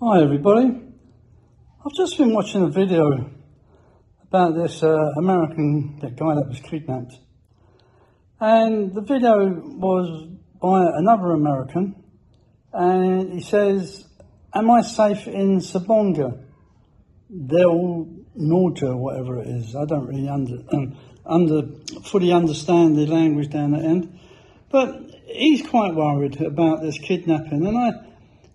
Hi everybody, I've just been watching a video about this American guy that was kidnapped, and the video was by another American, and he says, "Am I safe in Sabonga, Del Norte," or whatever it is. I don't really fully understand the language down the end, but he's quite worried about this kidnapping, and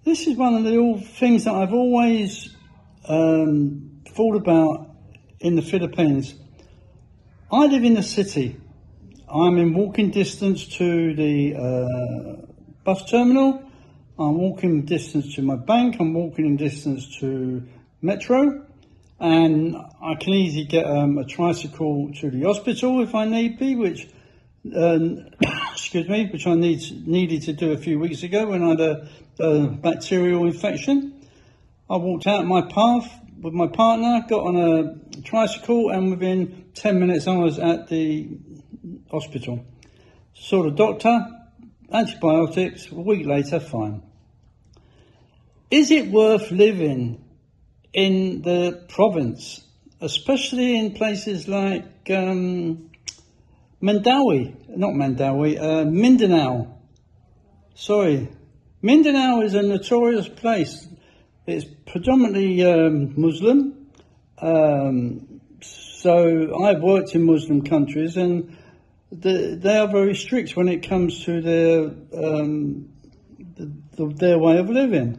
this is one of the things that I've always thought about in the Philippines. I live in the city. I'm in walking distance to the bus terminal. I'm walking distance to my bank. I'm walking in distance to Metro. And I can easily get a tricycle to the hospital if I need be, which which I needed to do a few weeks ago when I had a bacterial infection. I walked out my path with my partner, got on a tricycle, and within 10 minutes I was at the hospital. Saw the doctor, antibiotics, a week later, fine. Is it worth living in the province, especially in places like Mindanao? Mindanao is a notorious place. It's predominantly Muslim. So I've worked in Muslim countries, and they are very strict when it comes to their way of living.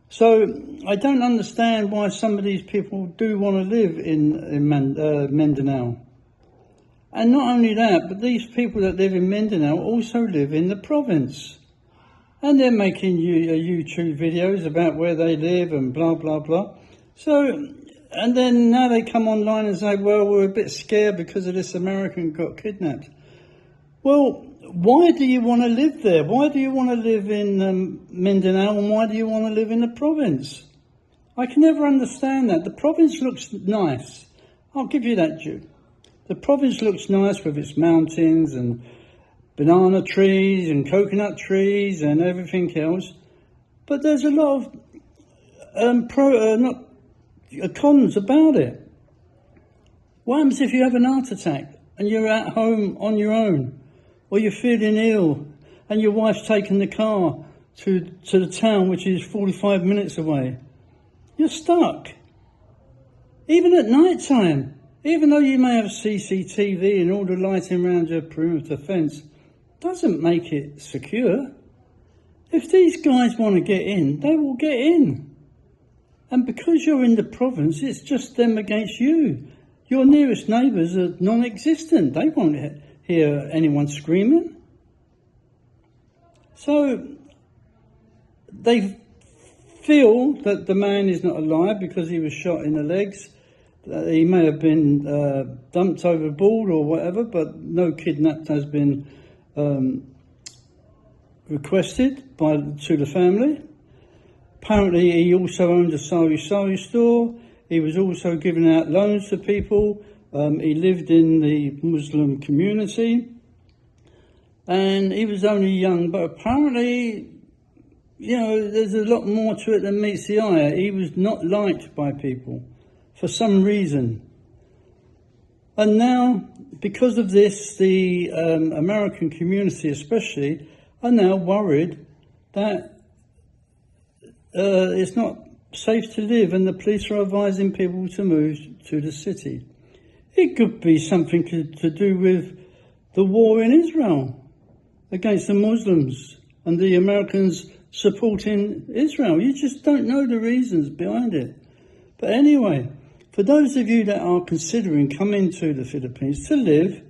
So I don't understand why some of these people do want to live in Mindanao. And not only that, but these people that live in Mindanao also live in the province. And they're making YouTube videos about where they live and blah, blah, blah. So, and then now they come online and say, well, we're a bit scared because of this American got kidnapped. Well, why do you want to live there? Why do you want to live in Mindanao, and why do you want to live in the province? I can never understand that. The province looks nice. I'll give you that, Jude. The province looks nice with its mountains and banana trees and coconut trees and everything else. But there's a lot of cons about it. What happens if you have an heart attack and you're at home on your own? Or you're feeling ill and your wife's taken the car to the town, which is 45 minutes away? You're stuck. Even at night time, even though you may have CCTV and all the lighting around your perimeter fence, doesn't make it secure. If these guys want to get in, they will get in. And because you're in the province, it's just them against you. Your nearest neighbours are non-existent. They won't hear anyone screaming. So they feel that the man is not alive because he was shot in the legs. He may have been dumped overboard or whatever, but no kidnap has been requested to the family. Apparently he also owned a sari store. He was also giving out loans to people. He lived in the Muslim community, and he was only young, but apparently, there's a lot more to it than meets the eye. He was not liked by people for some reason. And now, because of this, the American community especially are now worried that it's not safe to live, and the police are advising people to move to the city. It could be something to do with the war in Israel against the Muslims and the Americans supporting Israel. You just don't know the reasons behind it. But anyway, for those of you that are considering coming to the Philippines to live,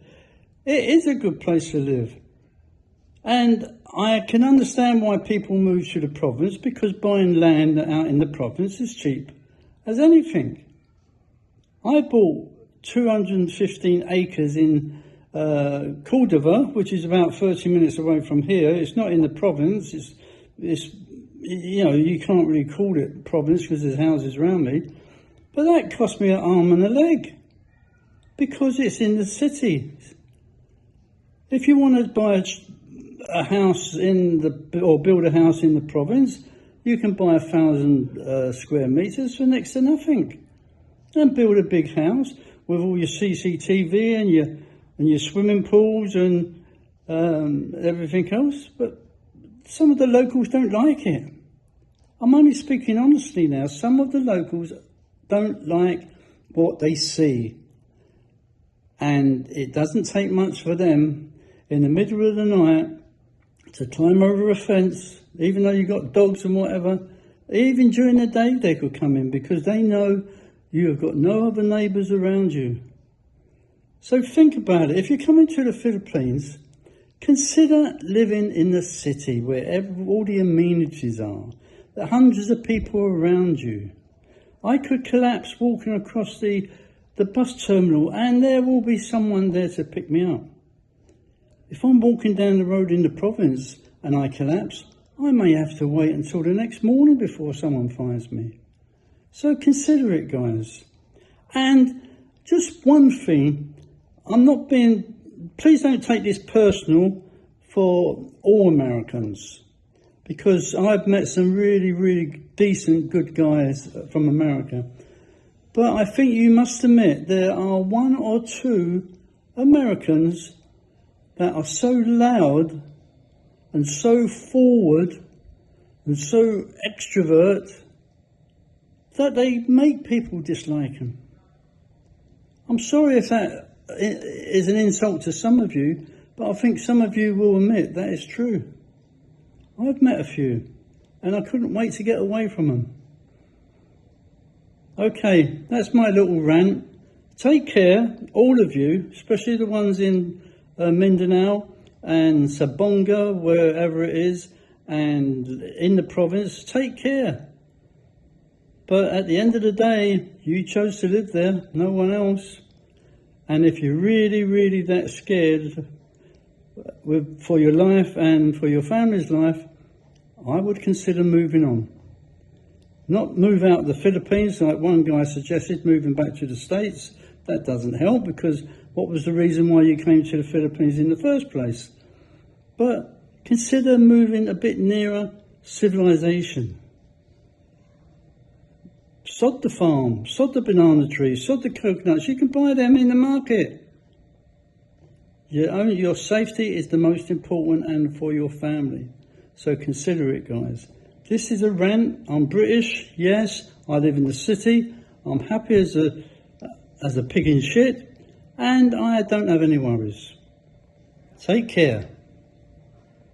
it is a good place to live. And I can understand why people move to the province, because buying land out in the province is cheap as anything. I bought 215 acres in Cordova, which is about 30 minutes away from here. It's not in the province. It's you can't really call it province because there's houses around me. But that cost me an arm and a leg because it's in the city. If you want to buy a house or build a house in the province, You can buy 1,000 square metres for next to nothing, and build a big house with all your CCTV and your swimming pools and everything else. But some of the locals don't like it. I'm only speaking honestly now. Some of the locals don't like what they see. And it doesn't take much for them in the middle of the night to climb over a fence, even though you've got dogs and whatever. Even during the day they could come in because they know you have got no other neighbours around you. So think about it. If you're coming to the Philippines, consider living in the city where all the amenities are. There are hundreds of people around you. I could collapse walking across the bus terminal and there will be someone there to pick me up. If I'm walking down the road in the province and I collapse, I may have to wait until the next morning before someone finds me. So consider it, guys. And just one thing, please don't take this personal for all Americans, because I've met some really, really decent, good guys from America. But I think you must admit there are one or two Americans that are so loud and so forward and so extrovert that they make people dislike them. I'm sorry if that is an insult to some of you, but I think some of you will admit that is true. I've met a few, and I couldn't wait to get away from them. Okay, that's my little rant. Take care, all of you, especially the ones in Mindanao and Sabonga, wherever it is, and in the province. Take care. But at the end of the day, you chose to live there, no one else. And if you're really, really that scared for your life and for your family's life, I would consider moving on. Not move out of the Philippines like one guy suggested, moving back to the States. That doesn't help, because what was the reason why you came to the Philippines in the first place? But consider moving a bit nearer civilization. Sod the farm, sod the banana trees, sod the coconuts. You can buy them in the market. Your safety is the most important, and for your family. So consider it, guys. This is a rant. I'm British, yes. I live in the city. I'm happy as a pig in shit, and I don't have any worries. Take care.